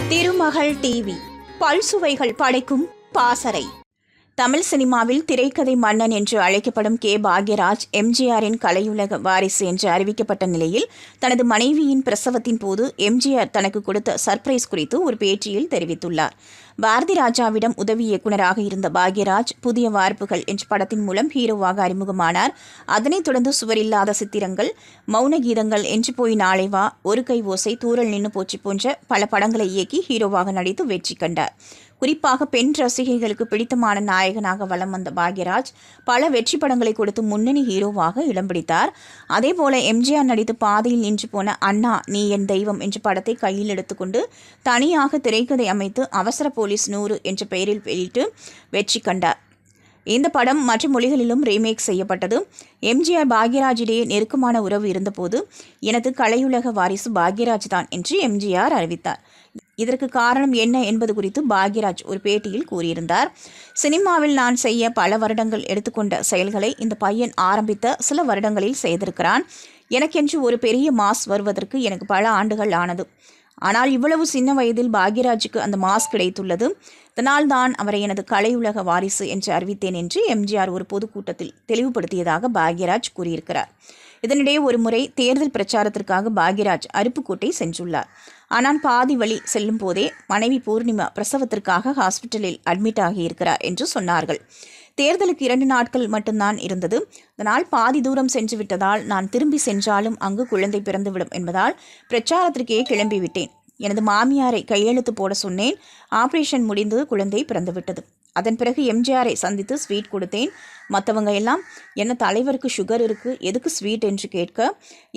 திருமகள் TV பல்சுவைகள் படைக்கும் பாசறை. தமிழ் சினிமாவில் திரைக்கதை மன்னன் என்று அழைக்கப்படும் கே. பாக்யராஜ் எம்ஜிஆரின் கலையுலக வாரிசு என்று அறிவிக்கப்பட்ட நிலையில் தனது மனைவியின் பிரசவத்தின் போது எம்ஜிஆர் தனக்கு கொடுத்த சர்ப்ரைஸ் குறித்து ஒரு பேட்டியில் தெரிவித்துள்ளார். பாரதி ராஜாவிடம் உதவி இயக்குநராக இருந்த பாக்யராஜ் புதிய வார்ப்புகள் என்ற படத்தின் மூலம் ஹீரோவாக அறிமுகமானார். அதனைத் தொடர்ந்து சுவரில்லாத சித்திரங்கள், மௌன கீதங்கள், என்று போய் நாளை வா, ஒரு கை ஓசை, தூரல் நின்னு போச்சு போன்ற பல படங்களை இயக்கி ஹீரோவாக நடித்து வெற்றி கண்டார். குறிப்பாக பெண் ரசிகைகளுக்கு பிடித்தமான நாயகனாக வலம் வந்த பாக்யராஜ் பல வெற்றி படங்களை கொடுத்து முன்னணி ஹீரோவாக இடம் பிடித்தார். அதேபோல எம்ஜிஆர் நடித்து பாதையில் நின்று போன அண்ணா நீ என் தெய்வம் என்ற படத்தை கையில் எடுத்துக்கொண்டு தனியாக திரைக்கதை அமைத்து அவசர போலீஸ் 100 என்ற பெயரில் வெளியிட்டு வெற்றி கண்டார். இந்த படம் மற்ற மொழிகளிலும் ரீமேக் செய்யப்பட்டது. எம்ஜிஆர் பாக்யராஜ் இடையே நெருக்கமான உறவு இருந்தபோது எனது கலையுலக வாரிசு பாக்யராஜ் தான் என்று எம்ஜிஆர் அறிவித்தார். இதற்கு காரணம் என்ன என்பது குறித்து பாக்யராஜ் ஒரு பேட்டியில் கூறியிருந்தார். சினிமாவில் நான் செய்ய பல வருடங்கள் எடுத்துக்கொண்ட செயல்களை இந்த பையன் ஆரம்பித்த சில வருடங்களில் செய்திருக்கிறான். எனக்கென்று ஒரு பெரிய மாஸ் வருவதற்கு எனக்கு பல ஆண்டுகள் ஆனது. ஆனால் இவ்வளவு சின்ன வயதில் பாக்யராஜுக்கு அந்த மாஸ் கிடைத்துள்ளது. இதனால் தான் அவரை எனது கலையுலக வாரிசு என்று அறிவித்தேன் என்று எம்ஜிஆர் ஒரு பொதுக்கூட்டத்தில் தெளிவுபடுத்தியதாக பாக்யராஜ் கூறியிருக்கிறார். இதனிடையே ஒரு முறை தேர்தல் பிரச்சாரத்திற்காக பாக்யராஜ் அருப்புக்கோட்டை சென்றுள்ளார். ஆனால் பாதி வழி செல்லும் போதே மனைவி பூர்ணிமா பிரசவத்திற்காக ஹாஸ்பிட்டலில் அட்மிட் ஆகியிருக்கிறார் என்று சொன்னார்கள். தேர்தலுக்கு 2 நாட்கள் மட்டும்தான் இருந்தது. அதனால் பாதி தூரம் சென்று விட்டதால் நான் திரும்பி சென்றாலும் அங்கு குழந்தை பிறந்துவிடும் என்பதால் பிரச்சாரத்திற்கே கிளம்பிவிட்டேன். எனது மாமியாரை கையெழுத்து போட சொன்னேன். ஆபரேஷன் முடிந்து குழந்தை பிறந்துவிட்டது. அதன் பிறகு எம்ஜிஆரை சந்தித்து ஸ்வீட் கொடுத்தேன். மற்றவங்க எல்லாம் என்ன தலைவருக்கு சுகர் இருக்கு, எதுக்கு ஸ்வீட் என்று கேட்க,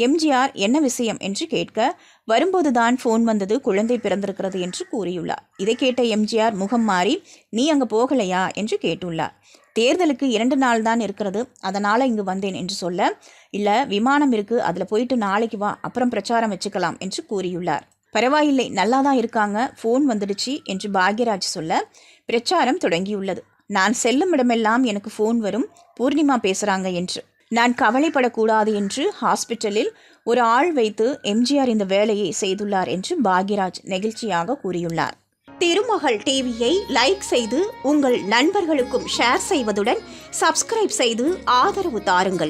எம்ஜிஆர் என்ன விஷயம் என்று கேட்க, வரும்போது தான் ஃபோன் வந்தது, குழந்தை பிறந்திருக்கிறது என்று கூறியுள்ளார். இதை கேட்ட எம்ஜிஆர் முகம் மாறி நீ அங்கே போகலையா என்று கேட்டுள்ளார். தேர்தலுக்கு 2 நாள் தான் இருக்கிறது, அதனால் இங்கு வந்தேன் என்று சொல்ல, இல்லை விமானம் இருக்குது, அதில் போயிட்டு நாளைக்கு வா, அப்புறம் பிரச்சாரம் வச்சுக்கலாம் என்று கூறியுள்ளார். பரவாயில்லை, நல்லா தான் இருக்காங்க, ஃபோன் வந்துடுச்சு என்று பாக்யராஜ் சொல்ல பிரச்சாரம் தொடங்கியுள்ளது. நான் செல்லும் இடமெல்லாம் எனக்கு ஃபோன் வரும், பூர்ணிமா பேசுகிறாங்க என்று. நான் கவலைப்படக்கூடாது என்று ஹாஸ்பிட்டலில் ஒரு ஆள் வைத்து எம்ஜிஆர் இந்த வேலையை செய்துள்ளார் என்று பாக்யராஜ் நெகிழ்ச்சியாக கூறியுள்ளார். திருமகள் டிவியை லைக் செய்து உங்கள் நண்பர்களுக்கும் ஷேர் செய்வதுடன் சப்ஸ்கிரைப் செய்து ஆதரவு தாருங்கள்.